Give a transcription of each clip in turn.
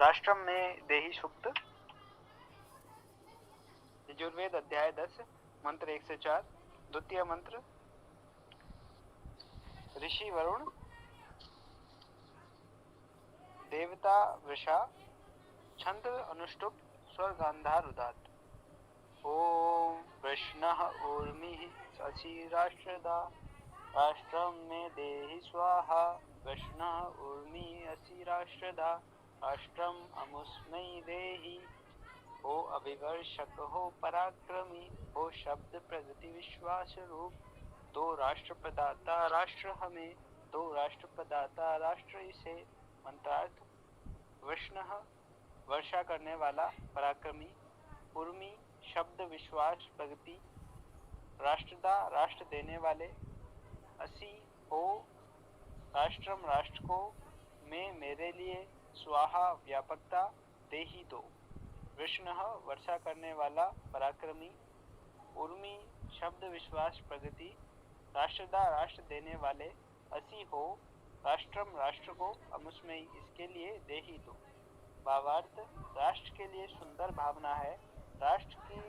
राष्ट्रम में देहि सुक्त, यजुर्वेद अध्याय 10 मंत्र 1 से 4। द्वितीय मंत्र ऋषि वरुण देवता वृषा छंद अनुष्टुप स्वर गांधार उदात। ओम वृष्णः ऊर्मिः शशि राष्ट्रदा राष्ट्रम में देहि स्वाहा। वृष्णः ऊर्मिः असी राष्ट्रदा राष्ट्रम अमुस्मै देहि। हो अभिवर्षक हो पराक्रमी हो शब्द प्रगति विश्वास रूप। दो राष्ट्र प्रदाता राष्ट्र हमें दो राष्ट्र प्रदाता राष्ट्र इसे। मंत्रार्थ वृष्णः वर्षा करने वाला पराक्रमी, उर्मी शब्द विश्वास प्रगति, राष्ट्रदा राष्ट्र देने वाले, असी हो राष्ट्रम राष्ट्र को, में मेरे लिए, स्वाहा व्यापकता, देही दो। वृष्णः वर्षा करने वाला पराक्रमी, उर्मी शब्द विश्वास प्रगति, राष्ट्रदा राष्ट्र देने वाले, असी हो राष्ट्रम राष्ट्र को, अमुस्मयी इसके लिए, देही दो। भावार्थ राष्ट्र के लिए सुंदर भावना है, राष्ट्र की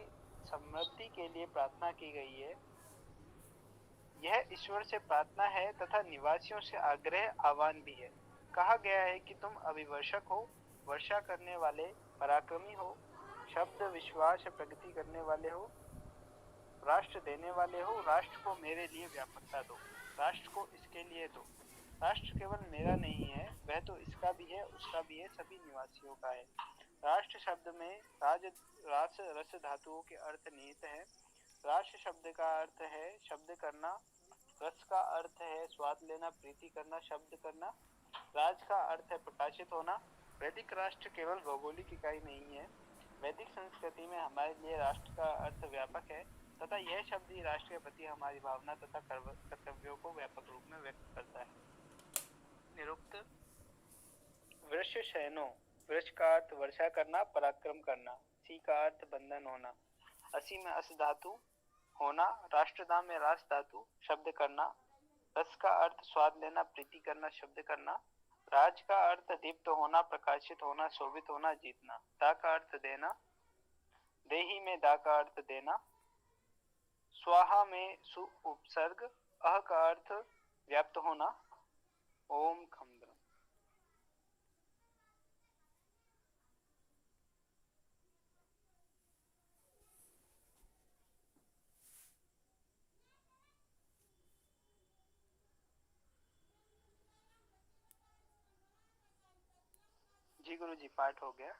समृद्धि के लिए प्रार्थना की गई है। यह ईश्वर से प्रार्थना है तथा निवासियों से आग्रह आह्वान भी है। कहा गया है कि तुम अभिवर्षक हो, वर्षा करने वाले, पराक्रमी हो, शब्द विश्वास प्रगति करने वाले हो, राष्ट्र देने वाले हो, राष्ट्र को मेरे लिए व्यापकता दो, राष्ट्र को इसके लिए दो। राष्ट्र केवल मेरा नहीं है, वह तो इसका भी है, उसका भी है, सभी निवासियों का है। राष्ट्र शब्द में रास रस धातुओं के अर्थ निहित है। राष्ट्र शब्द का अर्थ है शब्द करना, रस का अर्थ है स्वाद लेना, प्रीति करना, शब्द करना, राज का अर्थ है प्रकाशित होना। वैदिक राष्ट्र केवल भौगोलिक इकाई नहीं है, वैदिक संस्कृति में हमारे लिए राष्ट्र का अर्थ व्यापक है तथा यह शब्द ही राष्ट्र के प्रति हमारी भावना तथा कर्तव्यों को व्यापक रूप में व्यक्त करता है। निरुक्त वृष शयनो, वृष का अर्थ वर्षा करना, पराक्रम करना, सी का अर्थ बंधन होना, असी में अस धातु होना, राष्ट्रदा में रास धातु शब्द करना, रस का अर्थ स्वाद लेना, प्रीति करना, शब्द करना, राज का अर्थ दीप्त होना, प्रकाशित होना, शोभित होना, जीतना, दा का अर्थ देना, देही में दा का अर्थ देना, स्वाहा में सु उपसर्ग, अह का अर्थ व्याप्त होना। ओम खम ब्रह्म। जी गुरु जी, पाठ हो गया।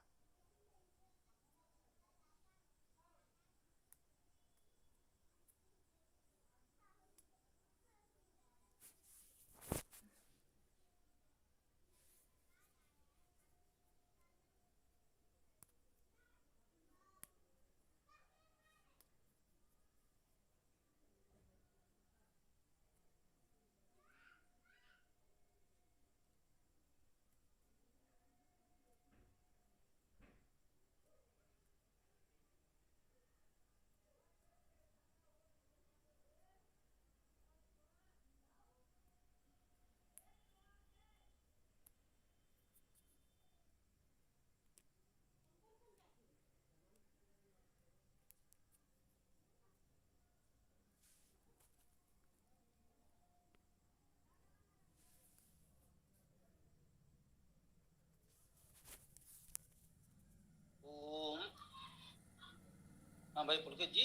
हाँ भाई पुलकित जी,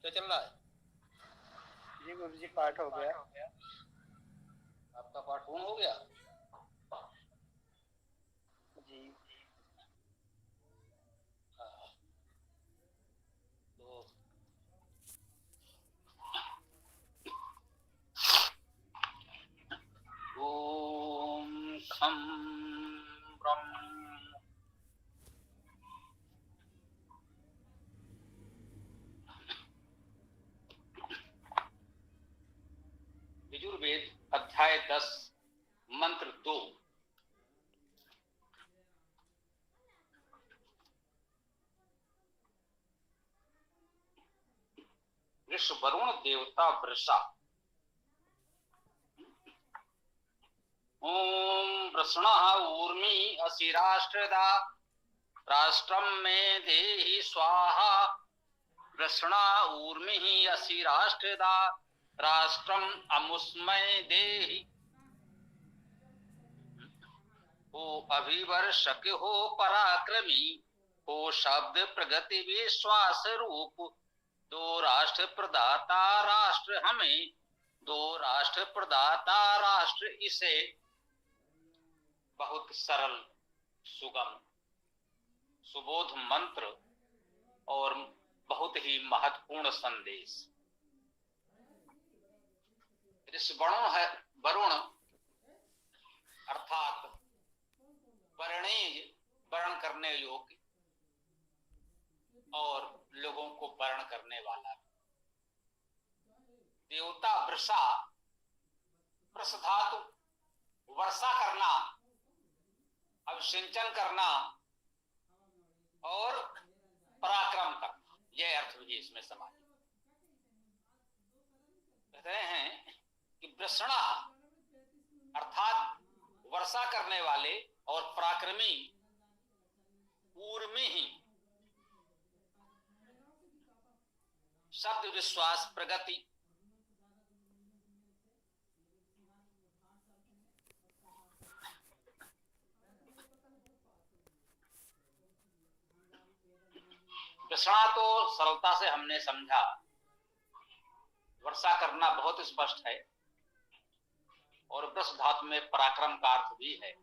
क्या चल रहा है? जी गुरु जी, पाठ हो गया। आपका पाठ पूर्ण हो गया? जी तो ओम खम ब्रह्म। यजुर्वेद अध्याय 10 मंत्र 2। वृष वरुण देवता वृषा। ओम वृषणः ऊर्मी असी राष्ट्रदा राष्ट्रम में देहि स्वाहा वृषणा ऊर्मि असि राष्ट्रदा राष्ट्रम अमुस्मय देहि हो अभिवर्षक हो पराक्रमी हो शब्द प्रगति विश्वास रूप दो राष्ट्र प्रदाता राष्ट्र हमें दो राष्ट्र प्रदाता राष्ट्र इसे। बहुत सरल सुगम सुबोध मंत्र और बहुत ही महत्वपूर्ण संदेश। वरुण अर्थात वर्णेय वर्ण करने योग्य और लोगों को वर्ण करने वाला। देवता वृषा वृष धातु वर्षा करना, अभिसिंचन करना और पराक्रम करना, यह अर्थ भी इसमें समाहित। कहते हैं कि वृषणा अर्थात वर्षा करने वाले और पराक्रमी ऊर्मि ही शब्द विश्वास प्रगति वृषणा तो सरलता से हमने समझा, वर्षा करना बहुत स्पष्ट है और वृष धातु में पराक्रम का अर्थ भी है।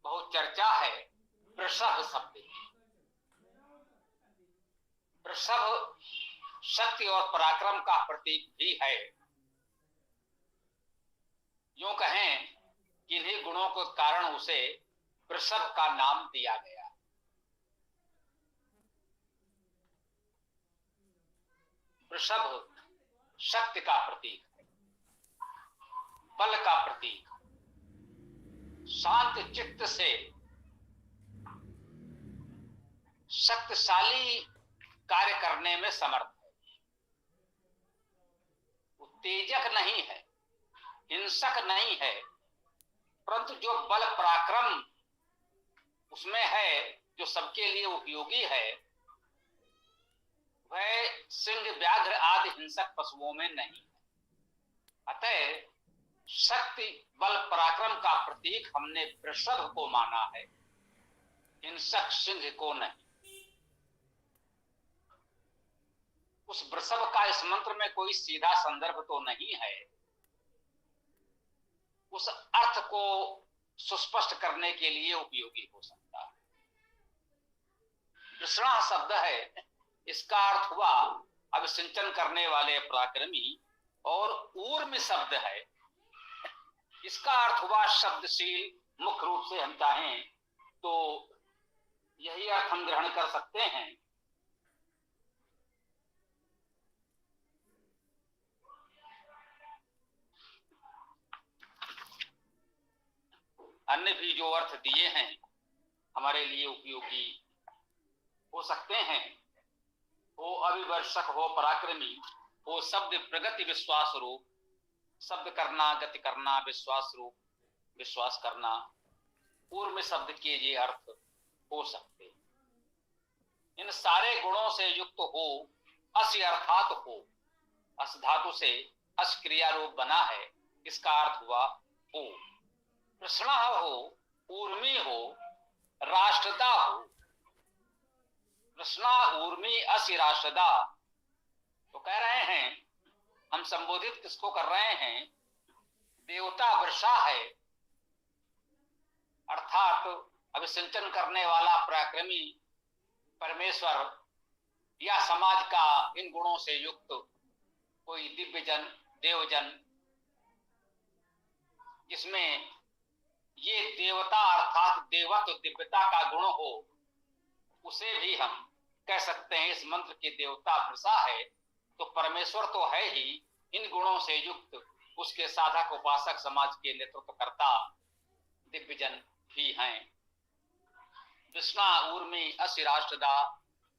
बहुत चर्चा है वृषभ शब्द। वृषभ शक्ति और पराक्रम का प्रतीक भी है। यूं कहें कि इन्हीं गुणों के कारण उसे वृषभ का नाम दिया गया। वृषभ शक्ति का प्रतीक है, बल का प्रतीक, शांत चित्त से शक्तिशाली कार्य करने में समर्थ है। उत्तेजक नहीं है, हिंसक नहीं है, परंतु जो बल पराक्रम उसमें है, जो सबके लिए उपयोगी है, वह सिंह व्याघ्र आदि हिंसक पशुओं में नहीं है। अतः शक्ति बल पराक्रम का प्रतीक हमने वृषभ को माना है, हिंसक सिंह को नहीं। उस वृषभ का इस मंत्र में कोई सीधा संदर्भ तो नहीं है, उस अर्थ को सुस्पष्ट करने के लिए उपयोगी हो सकता है। वृषणा शब्द है, इसका अर्थ हुआ अभिसिंचन करने वाले पराक्रमी, और ऊर्म शब्द है, इसका अर्थ हुआ शब्दशील। मुख्य रूप से हम चाहें तो यही अर्थ हम ग्रहण कर सकते हैं। अन्य भी जो अर्थ दिए हैं हमारे लिए उपयोगी हो सकते हैं। हो अभिवर्षक हो पराक्रमी हो शब्द प्रगति विश्वास रूप, शब्द करना गति करना, विश्वास रूप विश्वास करना, पूर्व शब्द के ये अर्थ हो सकते। इन सारे गुणों से युक्त हो, अस अर्थात हो, अस धातु से अस क्रिया रूप बना है, इसका अर्थ हुआ हो। कृष्णा हो, ऊर्मी हो, राष्ट्रदा हो। कृष्णा ऊर्मी असि राष्ट्रदा, तो कह रहे हैं हम संबोधित किसको कर रहे हैं? देवता वर्षा है, अर्थात अभिसिंचन करने वाला पराक्रमी परमेश्वर या समाज का इन गुणों से युक्त कोई दिव्य जन, देवजन, जिसमें ये देवता अर्थात देवत्व दिव्यता का गुण हो, उसे भी हम कह सकते हैं इस मंत्र के देवता वर्षा है। तो परमेश्वर तो है ही, इन गुणों से युक्त उसके साधक उपासक समाज के नेतृत्वकर्ता दिव्यजन भी हैं। विष्णा ऊर्मी असि राष्ट्रदा,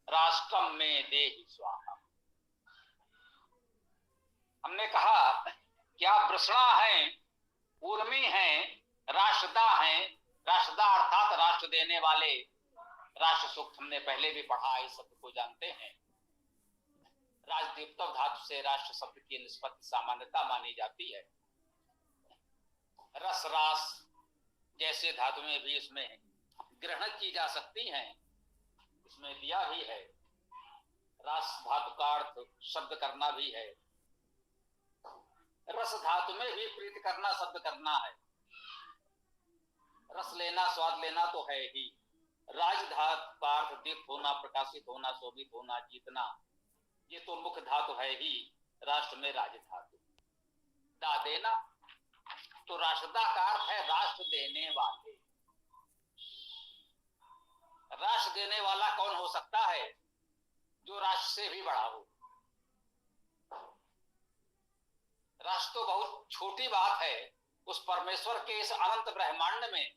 राष्ट्रम में देहि स्वाहा। हमने कहा क्या वृषणा है, ऊर्मी है, राष्ट्रदा है। राष्ट्रदा अर्थात राष्ट्र देने वाले, राष्ट्र सूक्त हमने पहले भी पढ़ा, इस शब्द को जानते हैं। राजदीप्तव धातु से राष्ट्र शब्द की निष्पत्ति सामान्यता मानी जाती है। रस रास जैसे धातुएं भी इसमें ग्रहण की जा सकती हैं, इसमें दिया भी है। रास धातु का अर्थ शब्द करना भी है। रस धातु में भी प्रीति करना शब्द करना है। रस लेना, स्वाद लेना तो है ही। राज धातु का अर्थ दीप्त होना, प्रकाशित होना, शोभित होना, जीतना, ये तो मुख्य धातु है ही राष्ट्र में राज धातु। दा देना, तो राष्ट्रदा का अर्थ है राष्ट्र देने वाले। राष्ट्र देने वाला कौन हो सकता है? जो राष्ट्र से भी बड़ा हो। राष्ट्र तो बहुत छोटी बात है। उस परमेश्वर के इस अनंत ब्रह्मांड में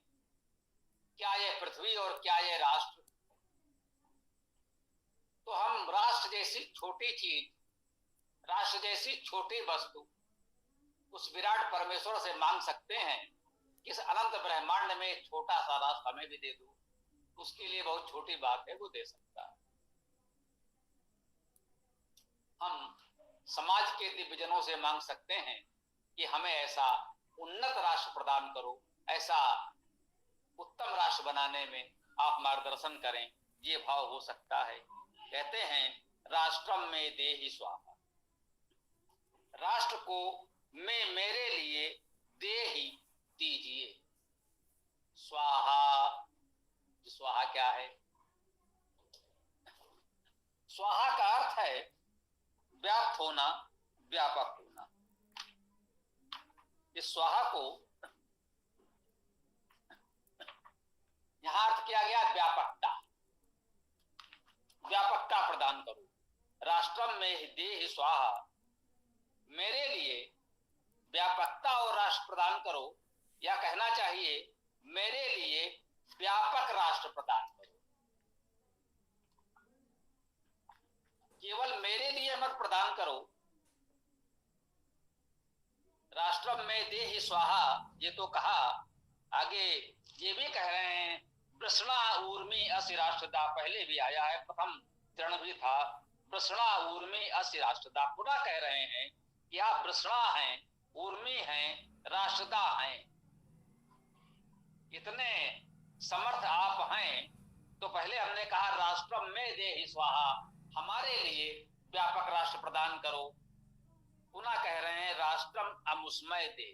क्या यह पृथ्वी और क्या यह राष्ट्र? तो हम राष्ट्र जैसी छोटी चीज, राष्ट्र जैसी छोटी वस्तु उस विराट परमेश्वर से मांग सकते हैं कि इस अनंत ब्रह्मांड में छोटा सा राष्ट्र हमें भी दे दो। उसके लिए बहुत छोटी बात है, वो दे सकता है। हम समाज के दिव्यजनों से मांग सकते हैं कि हमें ऐसा उन्नत राष्ट्र प्रदान करो, ऐसा उत्तम राष्ट्र बनाने में आप मार्गदर्शन करें। ये भाव हो सकता है। कहते हैं राष्ट्रम में देहि स्वाहा, राष्ट्र को मैं मेरे लिए दे ही दीजिए। स्वाहा, स्वाहा क्या है? स्वाहा का अर्थ है व्याप्त होना, व्यापक होना। इस स्वाहा को यहां अर्थ किया गया व्यापकता। व्यापकता प्रदान करो। राष्ट्रम में देहि स्वाहा, मेरे लिए व्यापकता और राष्ट्र प्रदान करो, या कहना चाहिए मेरे लिए व्यापक राष्ट्र प्रदान करो। केवल मेरे लिए मत प्रदान करो। राष्ट्रम में देहि स्वाहा, ये तो कहा। आगे ये भी कह रहे हैं प्रसना ऊर्मी असि राष्ट्रदा, पहले भी आया है, प्रथम चरण भी था। प्रसना ऊर्मी असि राष्ट्रदा, पुनः कह रहे हैं कि आप प्रसना हैं, ऊर्मी हैं, राष्ट्रदा हैं। इतने समर्थ आप हैं। तो पहले हमने कहा राष्ट्रम में देहि स्वाहा, हमारे लिए व्यापक राष्ट्र प्रदान करो। पुनः कह रहे हैं राष्ट्रम अमुस्मय दे,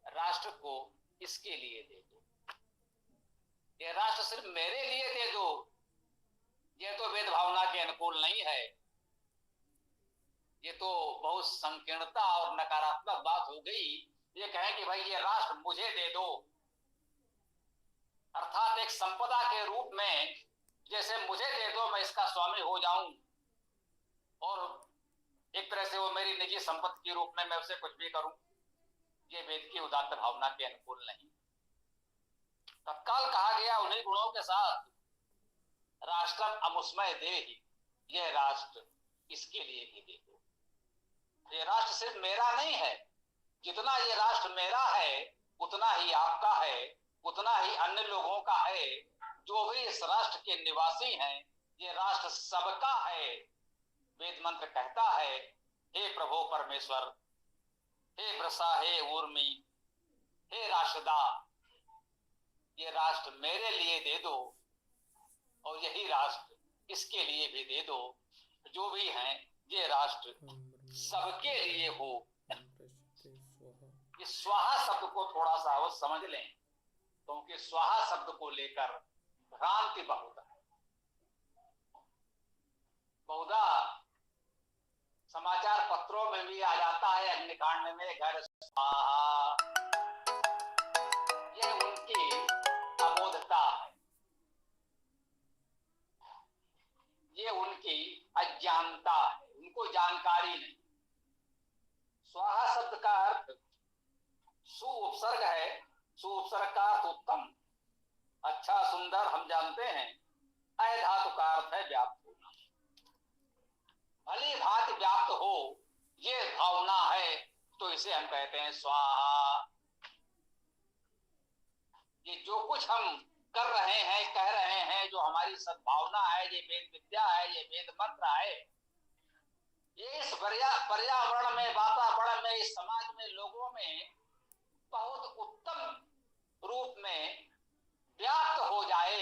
राष्ट्र को इसके लिए दे दो। ये राष्ट्र सिर्फ मेरे लिए दे दो, ये तो वेद भावना के अनुकूल नहीं है। ये तो बहुत संकीर्णता और नकारात्मक बात हो गई। ये कहें कि भाई ये राष्ट्र मुझे दे दो, अर्थात एक संपदा के रूप में जैसे मुझे दे दो, मैं इसका स्वामी हो जाऊं और एक तरह से वो मेरी निजी संपत्ति के रूप में मैं उसे कुछ भी करूं। ये वेद की उदात्त भावना के अनुकूल नहीं। तत्काल कहा गया उन्हीं गुणों के साथ राष्ट्रम अमुस्मय देहि, यह राष्ट्र इसके लिए भी दे दो। ये राष्ट्र सिर्फ मेरा नहीं है, जितना ये राष्ट्र मेरा है उतना ही आपका है, उतना ही अन्य लोगों का है। जो भी इस राष्ट्र के निवासी हैं, ये राष्ट्र सबका है। वेद मंत्र कहता है हे प्रभु परमेश्वर, हे वृषा, हे ऊर्मी, हे राष्ट्रदा, ये राष्ट्र मेरे लिए दे दो और यही राष्ट्र इसके लिए भी दे दो। जो भी हैं ये राष्ट्र सबके लिए हो। इस स्वाहा शब्द को थोड़ा सा वो समझ लें, क्योंकि स्वाहा शब्द को लेकर भ्रांति बहुत है। बहुधा समाचार पत्रों में भी आ जाता है अग्निकांड में घर स्वाहा। यह उनकी अबोधता है, ये उनकी अज्ञानता है, उनको जानकारी नहीं। स्वाहा शब्द का अर्थ सु उपसर्ग है। सु उपसर्ग का अर्थ उत्तम, अच्छा, सुंदर, हम जानते हैं। अय धातु का अर्थ है व्याप्त होना। भली भांति व्याप्त हो, ये भावना है तो इसे हम कहते हैं स्वाहा। ये जो कुछ हम कर रहे हैं, कह रहे हैं, जो हमारी सद्भावना है, ये वेद विद्या है, ये वेद मंत्र है, ये इस पर्यावरण में, वातावरण में, इस समाज में, लोगों में बहुत उत्तम रूप में व्याप्त हो जाए,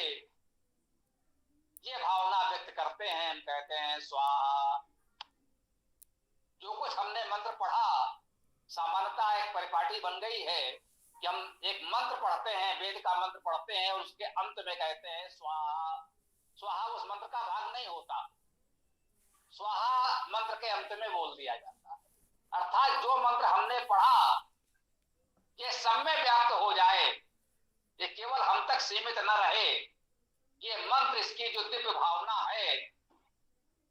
ये भावना व्यक्त करते हैं। हम कहते हैं स्वाहा। जो कुछ हमने मंत्र पढ़ा, सामान्यता एक परिपाटी बन गई है कि हम एक मंत्र पढ़ते हैं, वेद का मंत्र पढ़ते हैं और उसके अंत में कहते हैं स्वाहा। स्वाहा उस मंत्र का भाग नहीं होता, स्वाहा मंत्र के अंत में बोल दिया जाता है। अर्थात जो मंत्र हमने पढ़ा ये सब में व्याप्त हो जाए, ये केवल हम तक सीमित न रहे। ये मंत्र, इसकी जो दिव्य भावना है,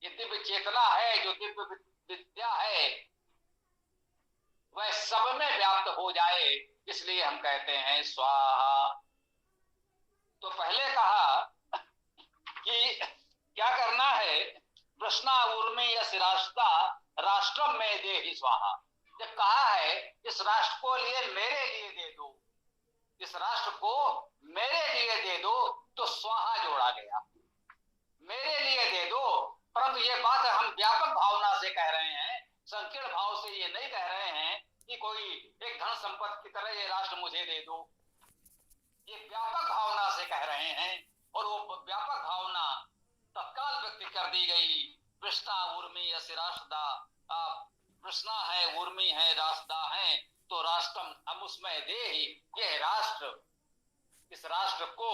ये दिव्य चेतना है, जो दिव्य विद्या है, वह सब में व्याप्त हो जाए, इसलिए हम कहते हैं स्वाहा। तो पहले कहा कि क्या करना है, वृष्णा ऊर्मी यस्य राष्ट्रा राष्ट्रम में देहि स्वाहा। जब कहा है इस राष्ट्र को लिए मेरे लिए दे दो, इस राष्ट्र को मेरे लिए दे दो, तो स्वाहा जोड़ा गया, मेरे लिए दे दो। परंतु ये बात हम व्यापक भावना से कह रहे हैं, संकीर्ण भाव से ये नहीं कह रहे हैं कि कोई एक धन संपत्ति की तरह ये राष्ट्र मुझे दे दो। ये व्यापक भावना से कह रहे हैं और वो व्यापक भावना तत्काल व्यक्त कर दी गई। वृष्णा ऊर्मी यस्य राष्ट्रदा, वृष्णा है, ऊर्मी है, राष्ट्रदा है, तो राष्ट्रम हम उसमें दे ही, ये राष्ट्र, इस राष्ट्र को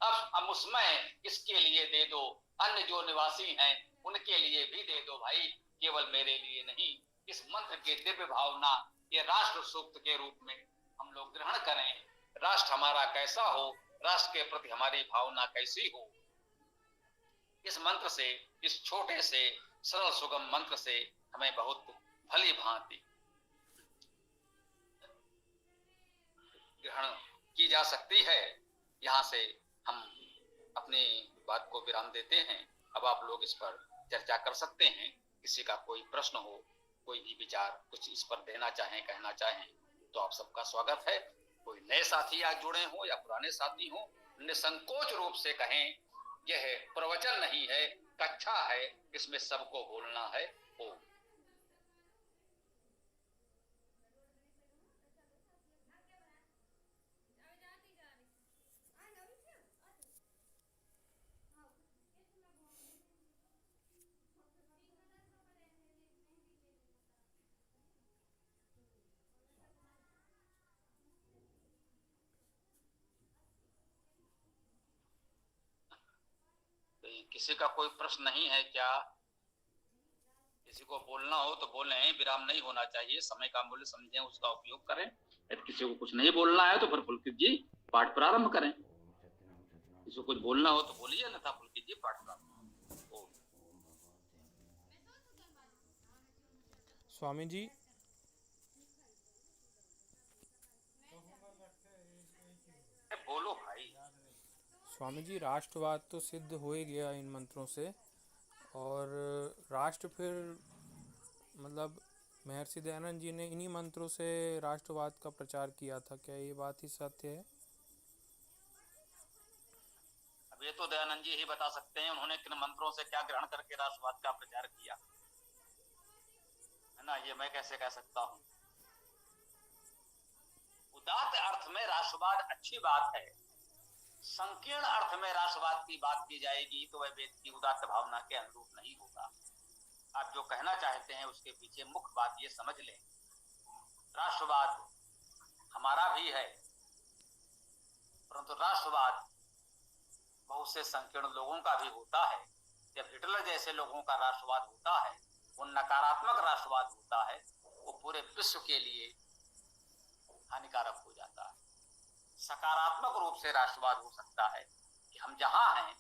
अब हम उसमें इसके लिए दे दो, अन्य जो निवासी हैं उनके लिए भी दे दो भाई, केवल मेरे लिए नहीं। इस मंत्र की दिव्य भावना ये राष्ट्र सूक्त के रूप में हम लोग ग्रहण करें। राष्ट्र हमारा कैसा हो, राष्ट्र के प्रति हमारी भावना कैसी हो, इस मंत्र से, इस छोटे से सरल सुगम मंत्र से हमें बहुत भली भांति ग्रहण की जा सकती है। यहाँ से हम अपनी बात को विराम देते हैं। अब आप लोग इस पर चर्चा कर सकते हैं। किसी का कोई प्रश्न हो, कोई भी विचार कुछ इस पर देना चाहें, कहना चाहें, तो आप सबका स्वागत है। कोई नए साथी आज जुड़े हो या पुराने साथी हो, निसंकोच रूप से कहें। यह प्रवचन नहीं है, कक्षा है, इसमें सबको बोलना है। ओ किसी का कोई प्रश्न नहीं है क्या? किसी को बोलना हो तो बोलें, विराम नहीं होना चाहिए, समय का मूल्य समझें, उसका उपयोग करें। यदि किसी को कुछ नहीं बोलना है तो फिर पुलकित जी पाठ प्रारंभ करें। किसी को कुछ बोलना हो तो बोलिए, अन्यथा पुलकित जी पाठ प्रारंभ। स्वामी जी, बोलो भाई। स्वामी जी, राष्ट्रवाद तो सिद्ध हो ही गया इन मंत्रों से, और राष्ट्र फिर मतलब महर्षि दयानंद जी ने इन्हीं मंत्रों से राष्ट्रवाद का प्रचार किया था, क्या ये बात ही सत्य है? अब ये तो दयानंद जी ही बता सकते हैं उन्होंने किन मंत्रों से क्या ग्रहण करके राष्ट्रवाद का प्रचार किया, है ना। ये मैं कैसे कह सकता हूँ। उदात्त अर्थ में राष्ट्रवाद अच्छी बात है, संकीर्ण अर्थ में राष्ट्रवाद की बात की जाएगी तो वह वेद की उदात्त भावना के अनुरूप नहीं होगा। आप जो कहना चाहते हैं उसके पीछे मुख्य बात ये समझ लें, राष्ट्रवाद हमारा भी है, परंतु राष्ट्रवाद बहुत से संकीर्ण लोगों का भी होता है। जब हिटलर जैसे लोगों का राष्ट्रवाद होता है, वो नकारात्मक राष्ट्रवाद होता है, वो पूरे विश्व के लिए हानिकारक हो जाता है। सकारात्मक रूप से राष्ट्रवाद हो सकता है कि हम जहां हैं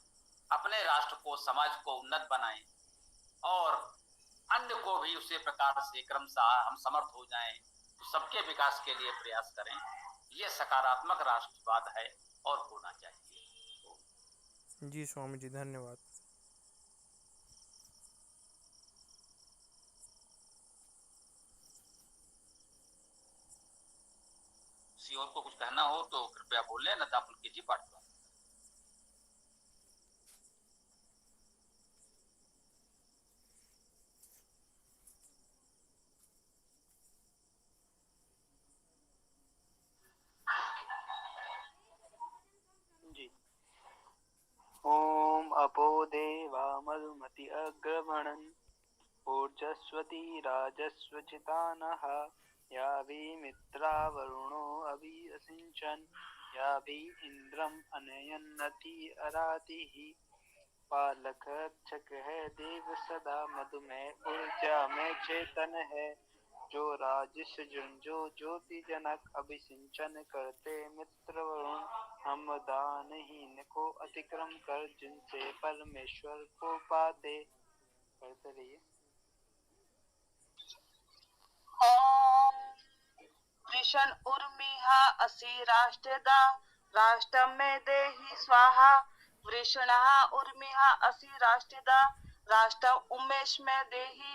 अपने राष्ट्र को, समाज को उन्नत बनाएं और अन्य को भी उसी प्रकार से क्रमशः हम समर्थ हो जाएं, तो सबके विकास के लिए प्रयास करें। ये सकारात्मक राष्ट्रवाद है और होना चाहिए। जी स्वामी जी, धन्यवाद। किसी और को कुछ कहना हो तो कृपया बोलें, न तो पुलकित जी पाठ करें। आपो देवा मधुमति अग्रमणन् ऊर्जस्वती राजस्वचितानः याभिमित्रा वरुणो अभि असिञ्चन् याभि इन्द्रम् अनयन्नति अरातिः पालक रक्षक है देव सदा मधुमेह ऊर्जा में चेतन है जो राजस जो ज्योति जनक अभिसिंचन करते मित्र वरुण हम दानहीन को अतिक्रम कर जिनसे परमेश्वर को पाते करते रहिए। ओम वृषण उर्मिहा असि राष्ट्रदा राष्ट्रम में देहि स्वाहा वृषणहा उर्मिहा असि राष्ट्रदा राष्ट्र उमेश में देहि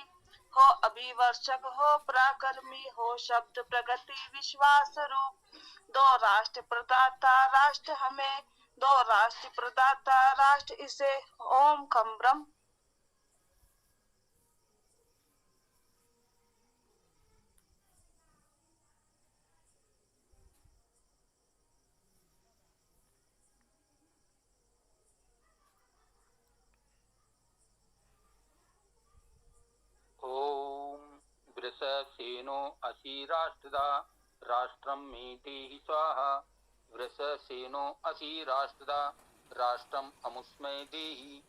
हो अभिवर्षक हो पराक्रमी हो शब्द प्रगति विश्वास रूप दो राष्ट्र प्रदाता राष्ट्र हमें दो राष्ट्र प्रदाता राष्ट्र इसे ओम खम ब्रह्म। वृषसेनो असि राष्ट्रदा राष्ट्रं मे देहि स्वाहा वृषसेनो असि राष्ट्रदा राष्ट्रम अमुष्मै देहि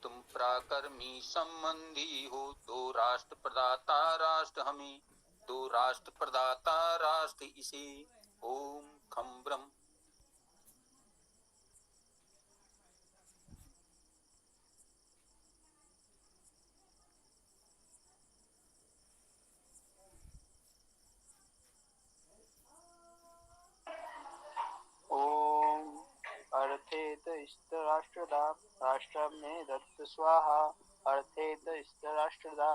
तुम पराक्रमी संबंधी हो दो राष्ट्र प्रदाता राष्ट्र हमें दो राष्ट्र प्रदाता राष्ट्र इसे ओम खम ब्रह्म। ओम अर्थेत राष्ट्रदा राष्ट्रम में दत्त स्वाहा अर्थेत राष्ट्रदा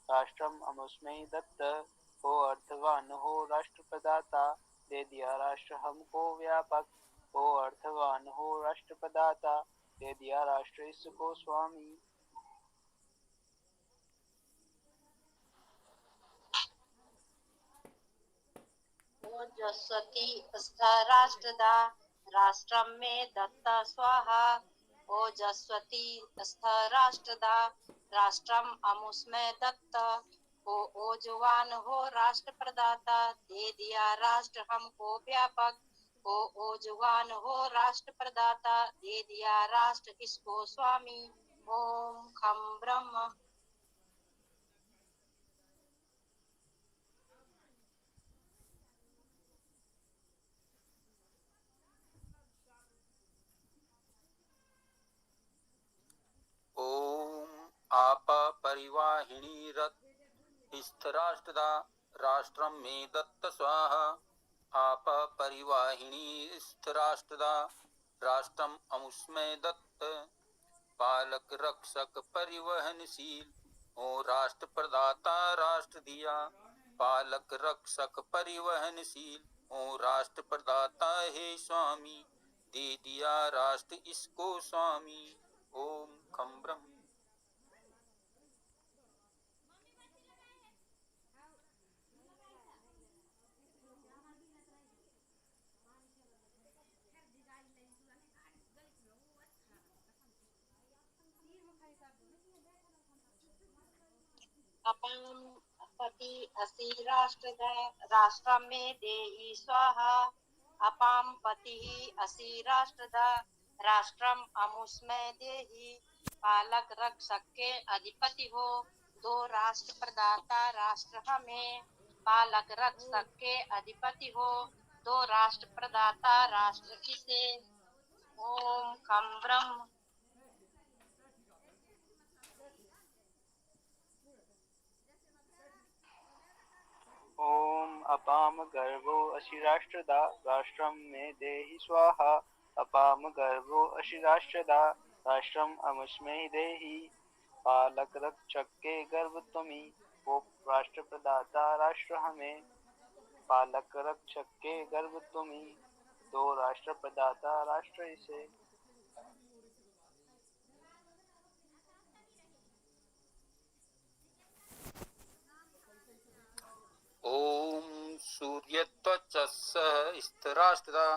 राष्ट्रम अमुष्मै दत्त हो अर्थवान हो राष्ट्र प्रदाता दे दिया राष्ट्र हमको व्यापक हो अर्थवान हो राष्ट्र प्रदाता दे दिया राष्ट्र इसको स्वामी। ओजस्वती राष्ट्रदा राष्ट्रम में दत्त स्वाहा ओजस्वती राष्ट्रदा राष्ट्रम अमुष्मै दत्त हो ओजवान हो राष्ट्र प्रदाता दे दिया राष्ट्र हमको व्यापक हो ओजवान हो राष्ट्र प्रदाता दे दिया राष्ट्र इसको स्वामी ओम खम ब्रह्म। ओम आप परिवाहिणी रथ स्थिराष्ट्रदा राष्ट्रम में दत्त स्वाहा आप परिवाहिणी स्थिराष्ट्रदा राष्ट्रम अमुष्मै दत्त पालक रक्षक परिवहनशील हो राष्ट्र प्रदाता राष्ट्र दिया पालक रक्षक परिवहनशील हो राष्ट्र प्रदाता हे स्वामी दे दिया राष्ट्र इसको स्वामी ओम खम ब्रह्म। अपाम पति असि राष्ट्रदा राष्ट्रम में देहि स्वाहा अपाम पति असि राष्ट्रदा राष्ट्रम अमुष्मै देहि पालक रक्षक के अधिपति हो दो राष्ट्र प्रदाता राष्ट्र हमें पालक रक्षक के अधिपति हो दो राष्ट्र प्रदाता राष्ट्र किसे ओम खम ब्रह्म। ओम अपाम गर्भो अशि राष्ट्रदा राष्ट्रम में देहि स्वाहा अपाम गर्भो अशि राष्ट्रदा राष्ट्रम अमुष्मै देहि पालक रक्षक के गर्भ तुमी वो राष्ट्र प्रदाता राष्ट्र हमें पालक रक्षक के गर्भ तुमी दो राष्ट्र प्रदाता राष्ट्र इसे। ओम सूर्यत्वचस्सह स्थिराष्ट्रदा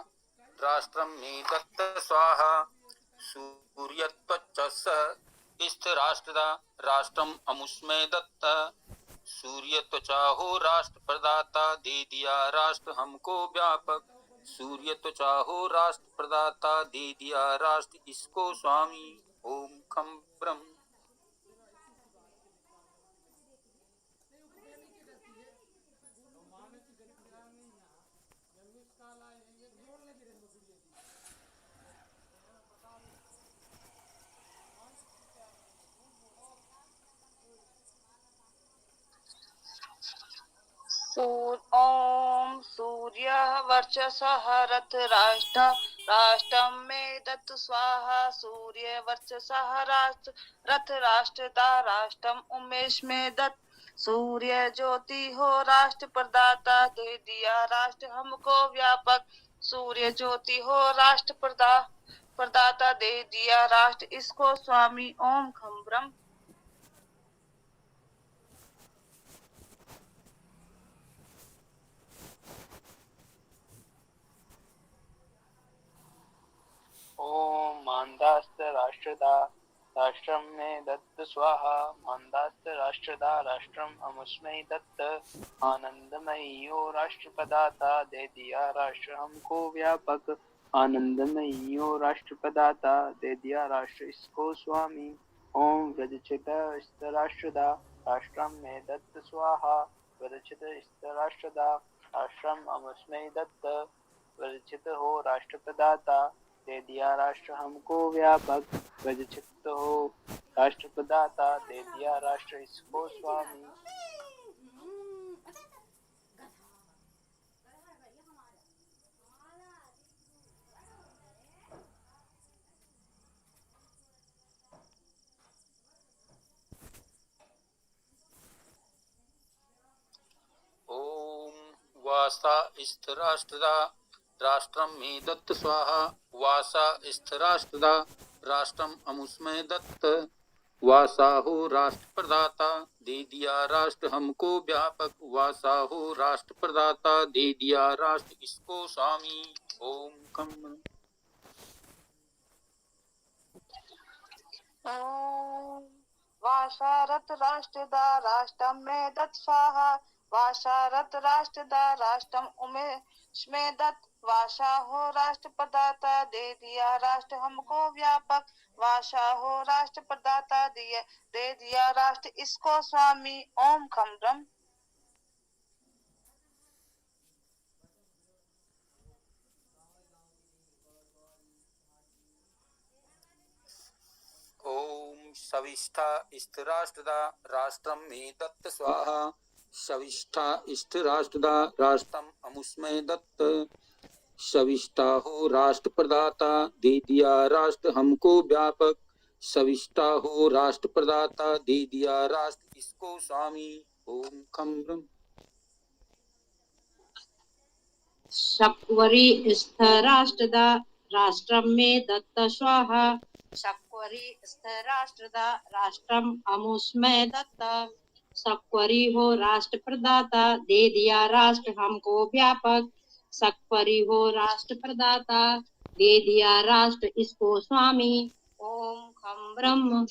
राष्ट्रम में दत्त स्वाहा सूर्यत्वच्च स्थिराष्ट्रदा राष्ट्रम अमुष्मे दत्त सूर्यत्वचा हो राष्ट्र प्रदाता दे दिया राष्ट्र हमको व्यापक सूर्यत्वचा हो राष्ट्र प्रदाता दे दिया राष्ट्र इसको स्वामी ओम खम ब्रह्म। ओम सूर्य वर्चसः रथ राष्ट्र राष्ट्रम में दत्त स्वाहा सूर्य वर्चसः राष्ट्र रथ राष्ट्रदा राष्ट्रम उमेश में दत्त सूर्य ज्योति हो राष्ट्र प्रदाता दे दिया राष्ट्र हमको व्यापक सूर्य ज्योति हो राष्ट्र प्रदाता दे दिया राष्ट्र इसको स्वामी ओम खम ब्रह्म। ओम मांदास्त राष्ट्रदा राष्ट्रम में दत्त स्वाहा मांदास्त राष्ट्रदा राष्ट्रम अमुष्मै दत्त आनंदमयी हो राष्ट्र प्रदाता दे दिया राष्ट्र हमको व्यापक आनंदमयी हो राष्ट्र प्रदाता दे दिया राष्ट्र इसको स्वामी ओम व्रजचित राष्ट्रदा राष्ट्रम में दत्त स्वाहा व्रजचित राष्ट्रदा राष्ट्रम अमुष्मै दत्त व्रजचित हो राष्ट्र प्रदाता दे दिया राष्ट्र हमको व्यापक व्रजचित हो राष्ट्र प्रदाता दे दिया राष्ट्र इसको स्वामी। ओम वासा स्थिराष्ट्रदा राष्ट्रम में दत्त स्वाहा वासा स्थिराष्ट्रदा राष्ट्रम अमुष्मै दत्त वासा हो राष्ट्र प्रदाता दे दिया राष्ट्र हमको व्यापक वासा हो राष्ट्र प्रदाता दे दिया राष्ट्र इसको स्वामी ओम कम। वाशारथ राष्ट्रदा राष्ट्रम में दत्त स्वाहा वाशारथ राष्ट्रदा राष्ट्रम उमेश में दत्त वाशा हो राष्ट्र प्रदाता दे दिया राष्ट्र हमको व्यापक वाशा हो राष्ट्र प्रदाता दे दिया राष्ट्र इसको स्वामी ओम खम ब्रह्म। ओम शविष्ठा स्थिराष्ट्रदा राष्ट्रम में दत्त स्वाहा शविष्ठा स्थिराष्ट्रदा राष्ट्रम अमुष्मै दत्त शविष्ठा हो राष्ट्र प्रदाता दे दिया राष्ट्र हमको व्यापक शविष्ठा हो राष्ट्र प्रदाता दे दिया राष्ट्र इसको स्वामी ओम खम ब्रह्म। शक्वरी स्थिराष्ट्रदा राष्ट्रम में दत्त स्वाहा शक्वरी स्थिराष्ट्रदा राष्ट्रम अमुष्मै दत्त शक्वरी हो राष्ट्र प्रदाता दे दिया राष्ट्र हमको व्यापक शक्वरी हो राष्ट्र प्रदाता दे दिया राष्ट्र इसको स्वामी ओम खम ब्रह्म।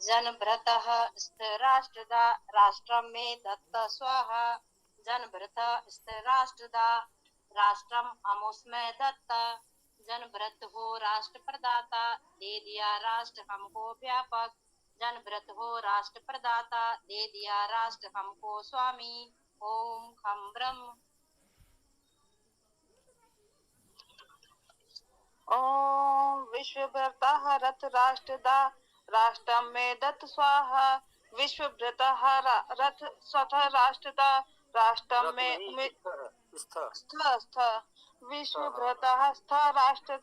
जनभृतः स्थिराष्ट्रदा राष्ट्रम में दत्त स्वाहा जनभृत स्थिराष्ट्रदा राष्ट्रम अमुष्मै दत्त जनभृत हो राष्ट्र प्रदाता दे दिया राष्ट्र हमको व्यापक जनभृत हो राष्ट्र प्रदाता दे दिया राष्ट्र हमको स्वामी ओम खम ब्रह्म। ओम विश्वभृतः रथ राष्ट्रदा राष्ट्रम में दत्त स्वाहा विश्वभृतः रथ स्वथ राष्ट्रदा राष्ट्रम में विश्वभृतः स्थ राष्ट्र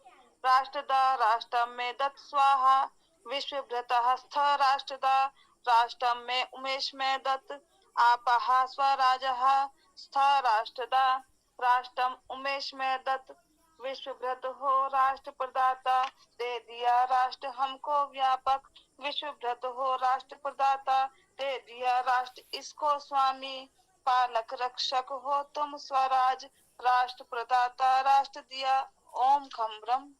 राष्ट्रदा राष्ट्रम में दत्त स्वाहा विश्वभृतः स्थ राष्ट्रदा राष्ट्रम में उमेश में दत्त आपः स्वराजः स्थ राष्ट्रदा राष्ट्रम उमेश में दत्त विश्वभृत हो राष्ट्र प्रदाता दे दिया राष्ट्र हमको व्यापक विश्वभृत हो राष्ट्र प्रदाता दे दिया राष्ट्र इसको स्वामी पालक रक्षक हो तुम स्वराज राष्ट्र प्रदाता राष्ट्र दिया ओम खम ब्रह्म।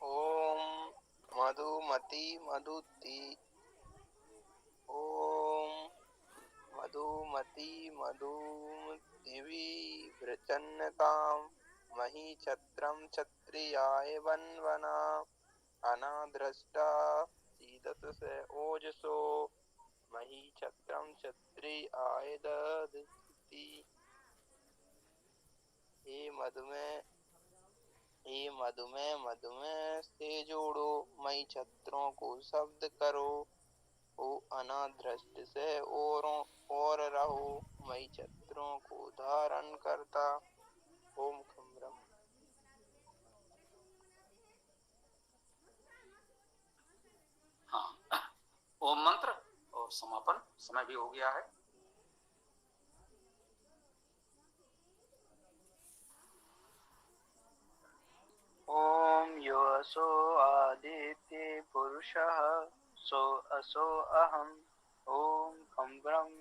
ओम मधुमती मधुति ओम मधुमती मधुमतिवि वृचन्नतां मही छत्रं क्षत्रियाय वन्वना अनादृष्टा सीदत स ओजसो मही छत्रं क्षत्रियाय दधति। हे मधुमेह से जोड़ो मई छत्रों को शब्द करो ओ अनादृष्ट से और रहो मई छत्रों को धारण करता। ओम खम ब्रह्म। हाँ, ओम मंत्र और समापन समय भी हो गया है। ओम यो असो आदित्य पुरुषः सो असो अहम ओम खम ब्रह्म।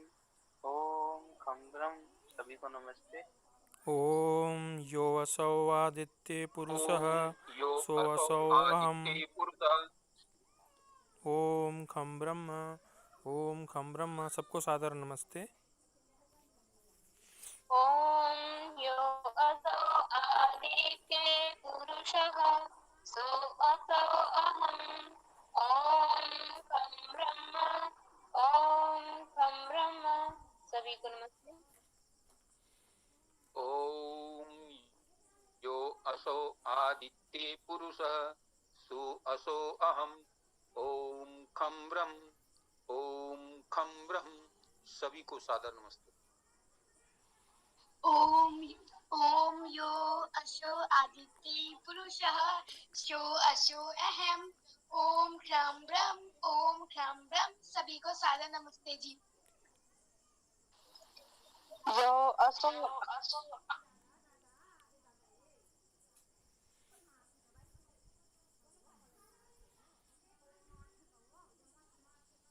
सभी को नमस्ते। ओम यो असौ आदित्ये पुरुषः यो सो असौ अहम् आदित्ये पुरुषः ओम खम ब्रह्म। सबको सादर नमस्ते। ओम यो असौ आदित्ये पुरुषः सो असौ अहम् ओम खम ब्रह्म। सभी को नमस्ते। ओम यो असो आदित्ये पुरुषः सो असो अहम् ओम खम ब्रह्म। सभी को सादर नमस्ते। ओम यो असो आदित्ये पुरुषः सो असो अहम् ओम खम ब्रह्म। सभी को सादर नमस्ते जी। यो असो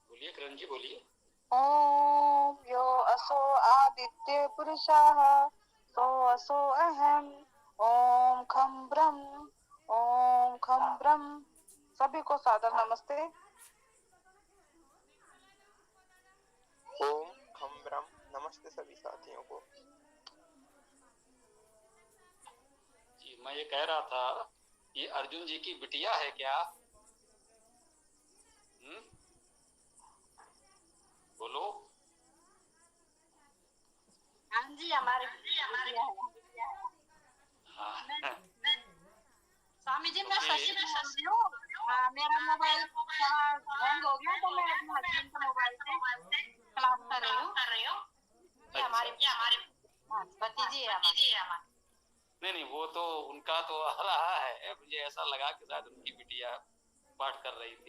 बोलिए करण जी, बोलिए। ओम यो असो आदित्य पुरुषः सो असो अहम् ओम खम ब्रह्म। सभी को सादर नमस्ते। ओम खम ब्रह्म। नमस्ते सभी साथियों को। जी, मैं ये कह रहा था, ये अर्जुन जी की बिटिया है क्या? बोलो। हाँ जी, हमारे हाँ। स्वामी जी मैं ओके। शशि बोल रही हूँ। मेरा मोबाइल हैंग हो गया तो मैं अपने हस्बैंड के मोबाइल से क्लास कर रही हूँ। ये हमारे भतीजी है हमारी। नहीं, वो तो उनका तो आ रहा है, मुझे ऐसा लगा कि शायद उनकी बिटिया पाठ कर रही थी।